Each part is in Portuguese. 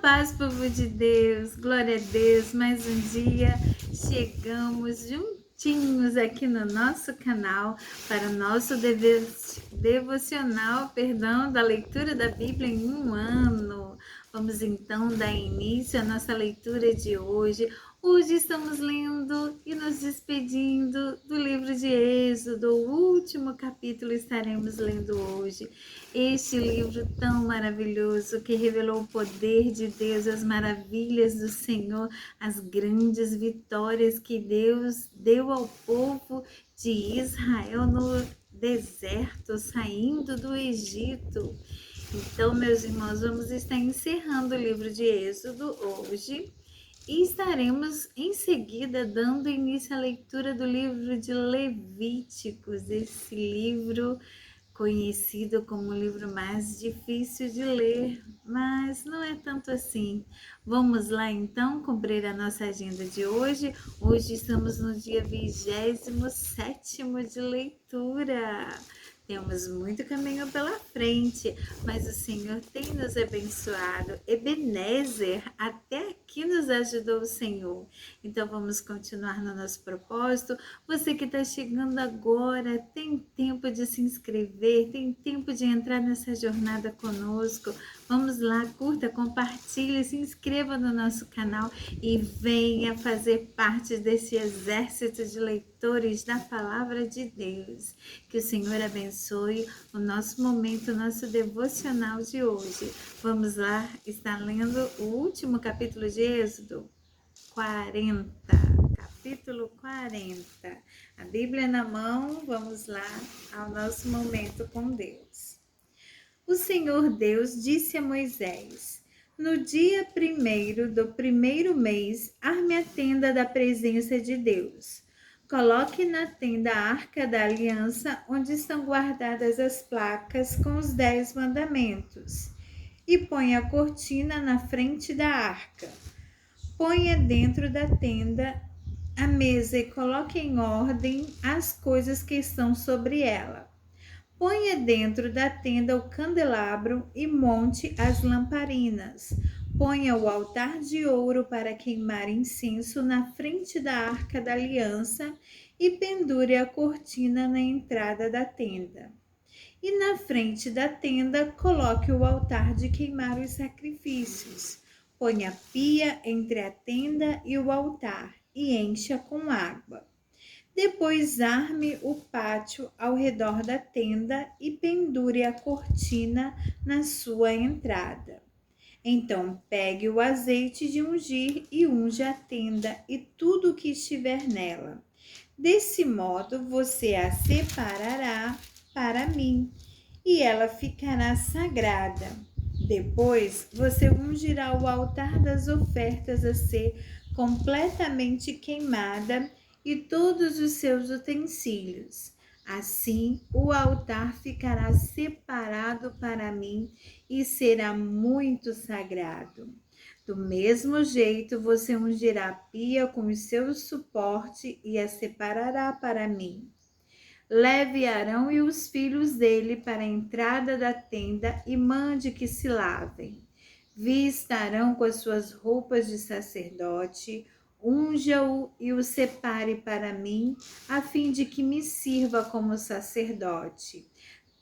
paz, povo de Deus, glória a Deus, mais um dia chegamos juntinhos aqui no nosso canal para o nosso devocional, da leitura da Bíblia em um ano. Vamos então dar início à nossa leitura de hoje. Hoje estamos lendo e nos despedindo do livro de Êxodo, o último capítulo estaremos lendo hoje. Este livro tão maravilhoso que revelou o poder de Deus, as maravilhas do Senhor, as grandes vitórias que Deus deu ao povo de Israel no deserto, saindo do Egito. Então, meus irmãos, vamos estar encerrando o livro de Êxodo hoje. E estaremos em seguida dando início à leitura do livro de Levíticos, esse livro conhecido como o livro mais difícil de ler, mas não é tanto assim. Vamos lá então cumprir a nossa agenda de hoje. Hoje estamos no dia 27º de leitura. Temos muito caminho pela frente, mas o Senhor tem nos abençoado. Ebenezer, até aqui nos ajudou o Senhor. Então vamos continuar no nosso propósito. Você que está chegando agora, tem tempo de se inscrever, tem tempo de entrar nessa jornada conosco. Vamos lá, curta, compartilhe, se inscreva no nosso canal e venha fazer parte desse exército de leitores da Palavra de Deus. Que o Senhor abençoe o nosso momento, o nosso devocional de hoje. Vamos lá, está lendo o último capítulo de Êxodo 40. Capítulo 40. A Bíblia na mão, vamos lá ao nosso momento com Deus. O Senhor Deus disse a Moisés: no dia 1º do primeiro mês, arme a tenda da presença de Deus. Coloque na tenda a arca da aliança, onde estão guardadas as placas com os 10 mandamentos, e ponha a cortina na frente da arca. Ponha dentro da tenda a mesa e coloque em ordem as coisas que estão sobre ela. Ponha dentro da tenda o candelabro e monte as lamparinas. Ponha o altar de ouro para queimar incenso na frente da arca da aliança e pendure a cortina na entrada da tenda. E na frente da tenda coloque o altar de queimar os sacrifícios. Ponha a pia entre a tenda e o altar e encha com água. Depois arme o pátio ao redor da tenda e pendure a cortina na sua entrada. Então pegue o azeite de ungir e unja a tenda e tudo o que estiver nela. Desse modo você a separará para mim e ela ficará sagrada. Depois você ungirá o altar das ofertas a ser completamente queimada e todos os seus utensílios. Assim, o altar ficará separado para mim e será muito sagrado. Do mesmo jeito, você ungirá a pia com o seu suporte e a separará para mim. Leve Arão e os filhos dele para a entrada da tenda e mande que se lavem. Vista Arão com as suas roupas de sacerdote, unja-o e o separe para mim, a fim de que me sirva como sacerdote.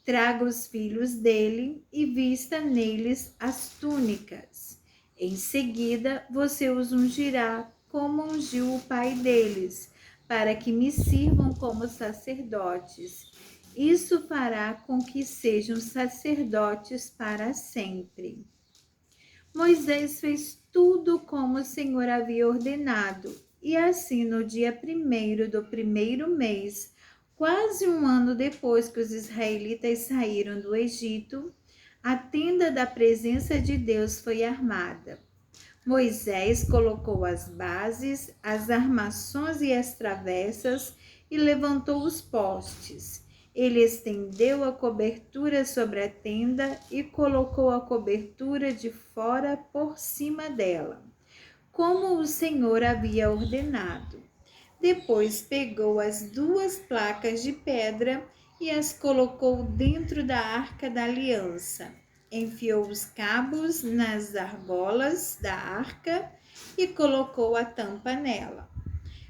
Traga os filhos dele e vista neles as túnicas. Em seguida, você os ungirá, como ungiu o pai deles, para que me sirvam como sacerdotes. Isso fará com que sejam sacerdotes para sempre. Moisés fez tudo como o Senhor havia ordenado, e assim no dia 1º do primeiro mês, quase um ano depois que os israelitas saíram do Egito, a tenda da presença de Deus foi armada. Moisés colocou as bases, as armações e as travessas e levantou os postes. Ele estendeu a cobertura sobre a tenda e colocou a cobertura de fora por cima dela, como o Senhor havia ordenado. Depois pegou as 2 placas de pedra e as colocou dentro da arca da aliança. enfiou os cabos nas argolas da arca e colocou a tampa nela.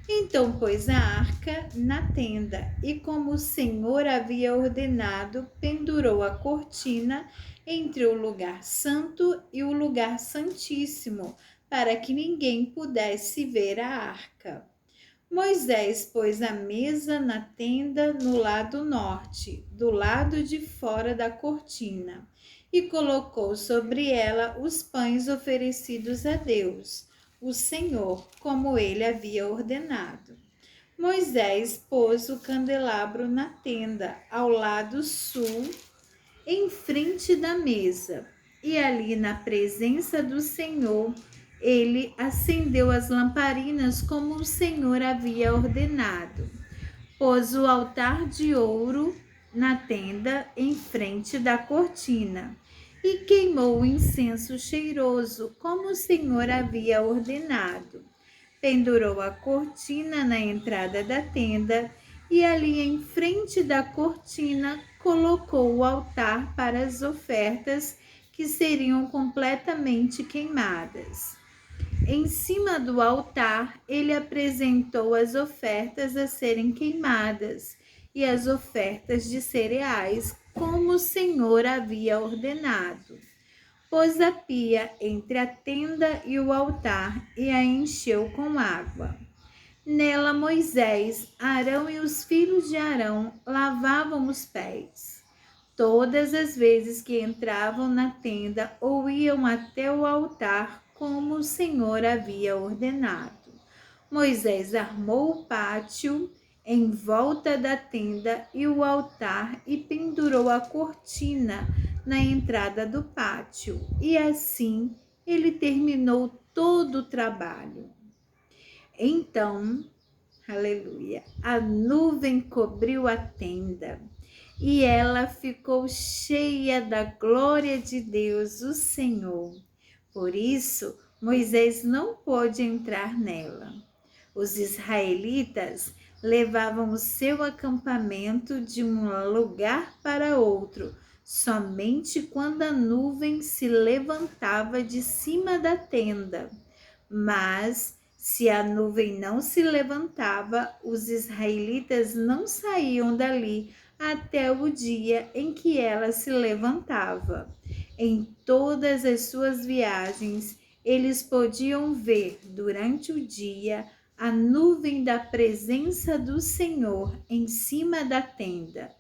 Então pôs a arca na tenda e, como o Senhor havia ordenado, pendurou a cortina entre o lugar santo e o lugar santíssimo, para que ninguém pudesse ver a arca. Moisés pôs a mesa na tenda no lado norte, do lado de fora da cortina, e colocou sobre ela os pães oferecidos a Deus, o Senhor, como ele havia ordenado. Moisés pôs o candelabro na tenda, ao lado sul, em frente da mesa, e ali na presença do Senhor, ele acendeu as lamparinas como o Senhor havia ordenado. Pôs o altar de ouro na tenda em frente da cortina e queimou o incenso cheiroso como o Senhor havia ordenado. Pendurou a cortina na entrada da tenda e ali em frente da cortina colocou o altar para as ofertas que seriam completamente queimadas. Em cima do altar, ele apresentou as ofertas a serem queimadas e as ofertas de cereais, como o Senhor havia ordenado. Pôs a pia entre a tenda e o altar e a encheu com água. Nela Moisés, Arão e os filhos de Arão lavavam os pés. Todas as vezes que entravam na tenda ou iam até o altar, como o Senhor havia ordenado. Moisés armou o pátio em volta da tenda e o altar e pendurou a cortina na entrada do pátio. E assim ele terminou todo o trabalho. Então, aleluia, a nuvem cobriu a tenda e ela ficou cheia da glória de Deus, o Senhor. Por isso, Moisés não pôde entrar nela. Os israelitas levavam o seu acampamento de um lugar para outro, somente quando a nuvem se levantava de cima da tenda. Mas, se a nuvem não se levantava, os israelitas não saíam dali até o dia em que ela se levantava. Em todas as suas viagens, eles podiam ver durante o dia a nuvem da presença do Senhor em cima da tenda.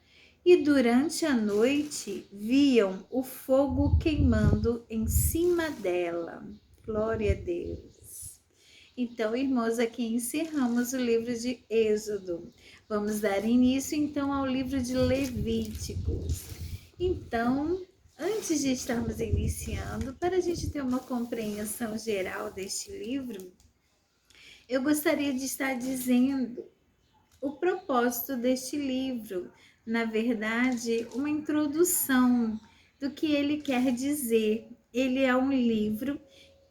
E durante a noite viam o fogo queimando em cima dela. Glória a Deus. Então, irmãos, aqui encerramos o livro de Êxodo. Vamos dar início, então, ao livro de Levíticos. Então, antes de estarmos iniciando, para a gente ter uma compreensão geral deste livro, eu gostaria de estar dizendo o propósito deste livro. Na verdade, uma introdução do que ele quer dizer. Ele é um livro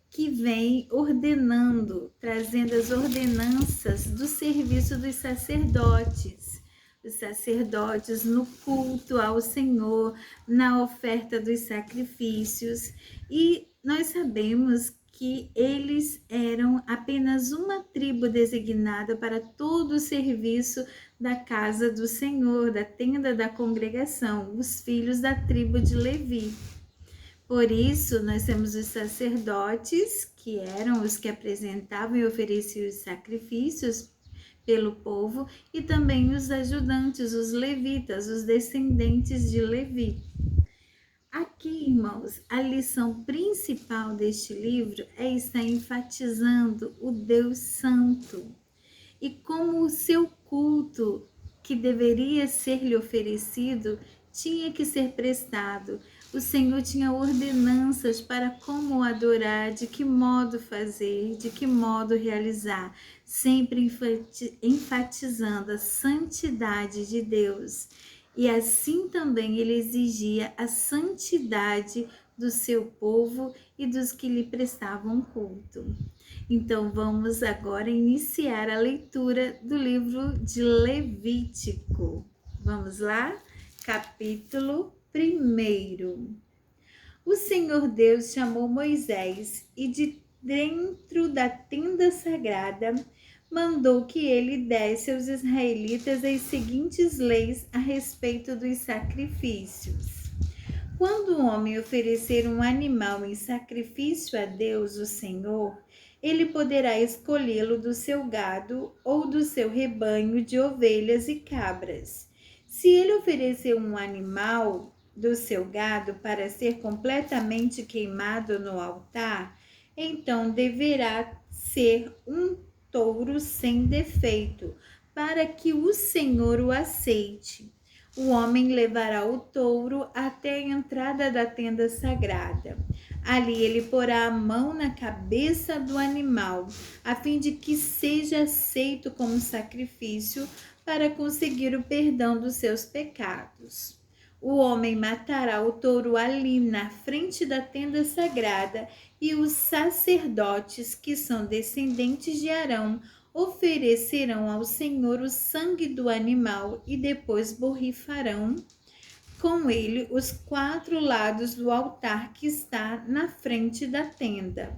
que vem ordenando, trazendo as ordenanças do serviço dos sacerdotes. Os sacerdotes no culto ao Senhor, na oferta dos sacrifícios. E nós sabemos que eles eram apenas uma tribo designada para todo o serviço da casa do Senhor, da tenda da congregação, os filhos da tribo de Levi. Por isso, nós temos os sacerdotes, que eram os que apresentavam e ofereciam os sacrifícios pelo povo, e também os ajudantes, os levitas, os descendentes de Levi. Aqui, irmãos, a lição principal deste livro é estar enfatizando o Deus Santo e como o seu culto, que deveria ser-lhe oferecido, tinha que ser prestado. O Senhor tinha ordenanças para como adorar, de que modo fazer, de que modo realizar, sempre enfatizando a santidade de Deus. E assim também ele exigia a santidade do seu povo e dos que lhe prestavam culto. Então vamos agora iniciar a leitura do livro de Levítico. Vamos lá? Capítulo 1. O Senhor Deus chamou Moisés e de dentro da tenda sagrada mandou que ele desse aos israelitas as seguintes leis a respeito dos sacrifícios. Quando o homem oferecer um animal em sacrifício a Deus, o Senhor, ele poderá escolhê-lo do seu gado ou do seu rebanho de ovelhas e cabras. Se ele oferecer um animal do seu gado para ser completamente queimado no altar, então deverá ser um touro sem defeito, para que o Senhor o aceite. O homem levará o touro até a entrada da tenda sagrada. Ali ele porá a mão na cabeça do animal, a fim de que seja aceito como sacrifício para conseguir o perdão dos seus pecados. O homem matará o touro ali na frente da tenda sagrada e os sacerdotes, que são descendentes de Arão, oferecerão ao Senhor o sangue do animal e depois borrifarão com ele os 4 lados do altar que está na frente da tenda.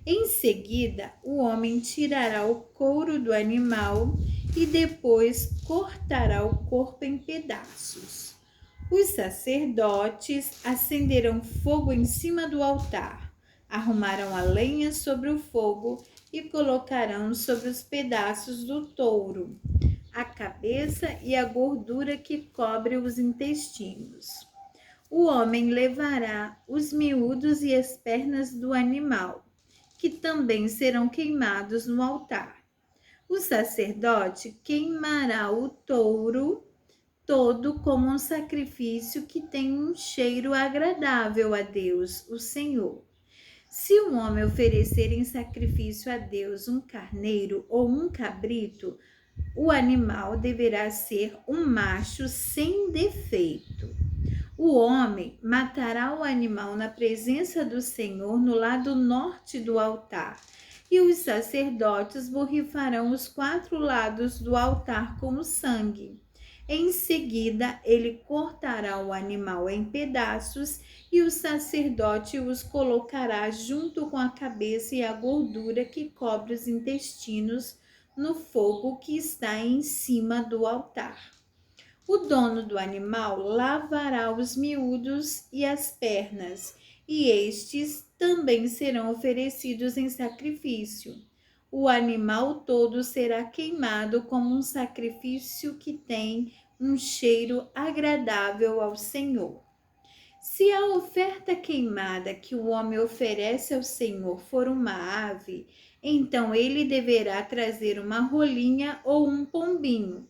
Em seguida, o homem tirará o couro do animal e depois cortará o corpo em pedaços. Os sacerdotes acenderão fogo em cima do altar, arrumarão a lenha sobre o fogo e colocarão sobre os pedaços do touro a cabeça e a gordura que cobre os intestinos. O homem levará os miúdos e as pernas do animal, que também serão queimados no altar. O sacerdote queimará o touro todo como um sacrifício que tem um cheiro agradável a Deus, o Senhor. Se um homem oferecer em sacrifício a Deus um carneiro ou um cabrito, o animal deverá ser um macho sem defeito. O homem matará o animal na presença do Senhor no lado norte do altar, e os sacerdotes borrifarão os 4 lados do altar com o sangue. Em seguida, ele cortará o animal em pedaços e o sacerdote os colocará junto com a cabeça e a gordura que cobre os intestinos no fogo que está em cima do altar. O dono do animal lavará os miúdos e as pernas, e estes também serão oferecidos em sacrifício. O animal todo será queimado como um sacrifício que tem um cheiro agradável ao Senhor. Se a oferta queimada que o homem oferece ao Senhor for uma ave, então ele deverá trazer uma rolinha ou um pombinho.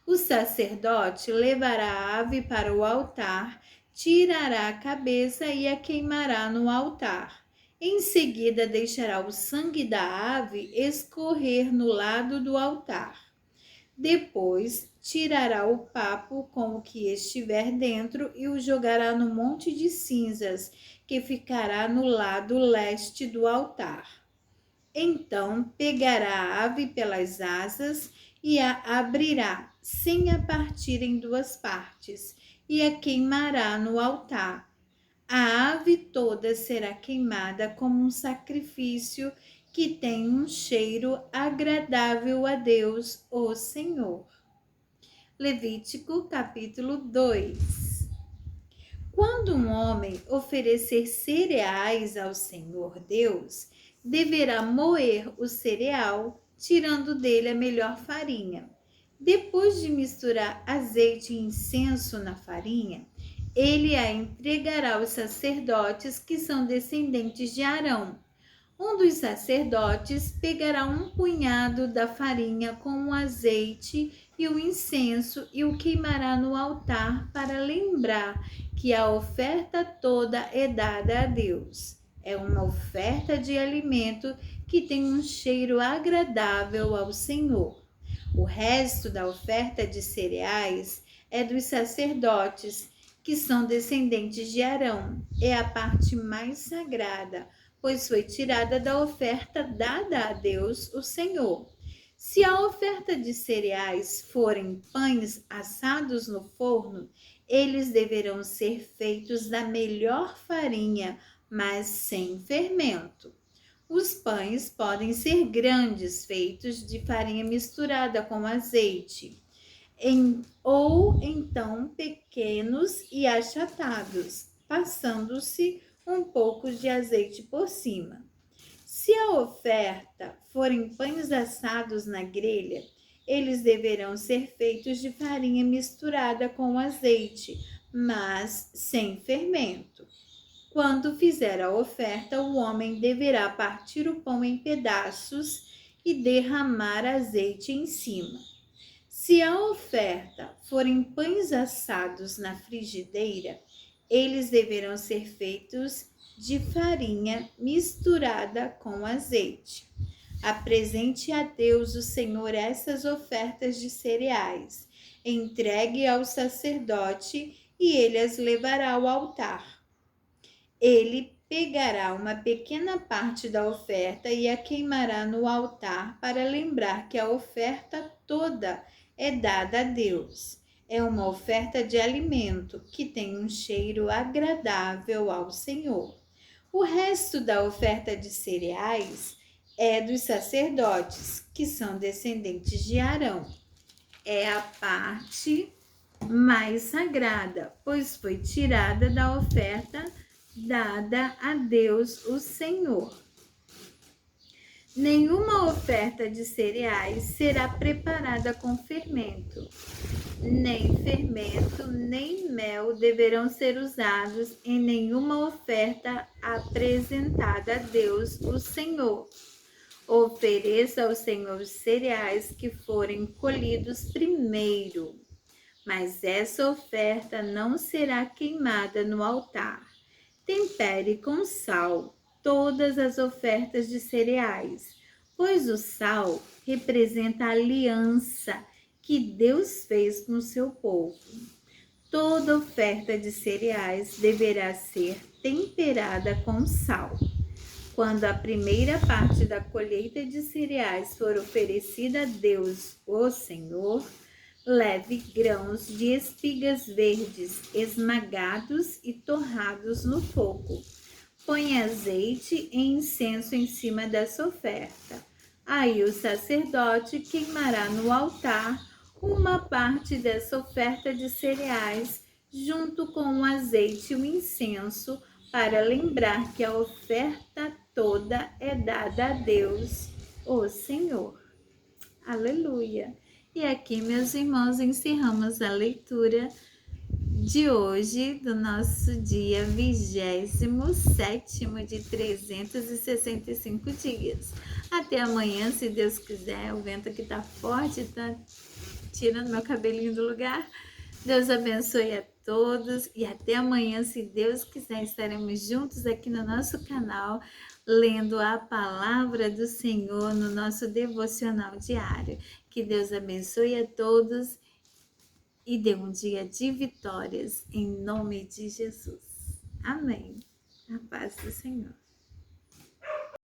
O sacerdote levará a ave para o altar, tirará a cabeça e a queimará no altar. Em seguida, deixará o sangue da ave escorrer no lado do altar. Depois, tirará o papo com o que estiver dentro e o jogará no monte de cinzas, que ficará no lado leste do altar. Então, pegará a ave pelas asas e a abrirá, sem a partir em 2 partes, e a queimará no altar. A ave toda será queimada como um sacrifício que tem um cheiro agradável a Deus, o Senhor. Levítico capítulo 2. Quando um homem oferecer cereais ao Senhor Deus, deverá moer o cereal, tirando dele a melhor farinha. Depois de misturar azeite e incenso na farinha, ele a entregará aos sacerdotes que são descendentes de Arão. Um dos sacerdotes pegará um punhado da farinha com o azeite e o incenso e o queimará no altar para lembrar que a oferta toda é dada a Deus. É uma oferta de alimento que tem um cheiro agradável ao Senhor. O resto da oferta de cereais é dos sacerdotes, que são descendentes de Arão. É a parte mais sagrada, pois foi tirada da oferta dada a Deus, o Senhor. Se a oferta de cereais forem pães assados no forno, Eles deverão ser feitos da melhor farinha, mas sem fermento. Os pães podem ser grandes, feitos de farinha misturada com azeite, ou então pequenos e achatados, passando-se um pouco de azeite por cima. Se a oferta forem pães assados na grelha, eles deverão ser feitos de farinha misturada com azeite, mas sem fermento. Quando fizer a oferta, o homem deverá partir o pão em pedaços e derramar azeite em cima. Se a oferta forem pães assados na frigideira, eles deverão ser feitos de farinha misturada com azeite. Apresente a Deus, o Senhor, essas ofertas de cereais. Entregue ao sacerdote e ele as levará ao altar. Ele pegará uma pequena parte da oferta e a queimará no altar para lembrar que a oferta toda é dada a Deus. É uma oferta de alimento que tem um cheiro agradável ao Senhor. O resto da oferta de cereais é dos sacerdotes, que são descendentes de Arão. É a parte mais sagrada, pois foi tirada da oferta dada a Deus, o Senhor. Nenhuma oferta de cereais será preparada com fermento. Nem fermento, nem mel deverão ser usados em nenhuma oferta apresentada a Deus, o Senhor. Ofereça ao Senhor os cereais que forem colhidos primeiro, mas essa oferta não será queimada no altar. Tempere com sal todas as ofertas de cereais, pois o sal representa a aliança que Deus fez com o seu povo. Toda oferta de cereais deverá ser temperada com sal. Quando a primeira parte da colheita de cereais for oferecida a Deus, o Senhor, leve grãos de espigas verdes esmagados e torrados no fogo. Põe azeite e incenso em cima dessa oferta. Aí o sacerdote queimará no altar uma parte dessa oferta de cereais junto com o azeite e o incenso, para lembrar que a oferta toda é dada a Deus, o Senhor. Aleluia! E aqui, meus irmãos, encerramos a leitura de hoje, do nosso dia 27º de 365 dias. Até amanhã, se Deus quiser. O vento aqui tá forte, tá tirando meu cabelinho do lugar. Deus abençoe a todos e até amanhã, se Deus quiser, estaremos juntos aqui no nosso canal, lendo a palavra do Senhor no nosso devocional diário. Que Deus abençoe a todos e dê um dia de vitórias, em nome de Jesus. Amém. A paz do Senhor.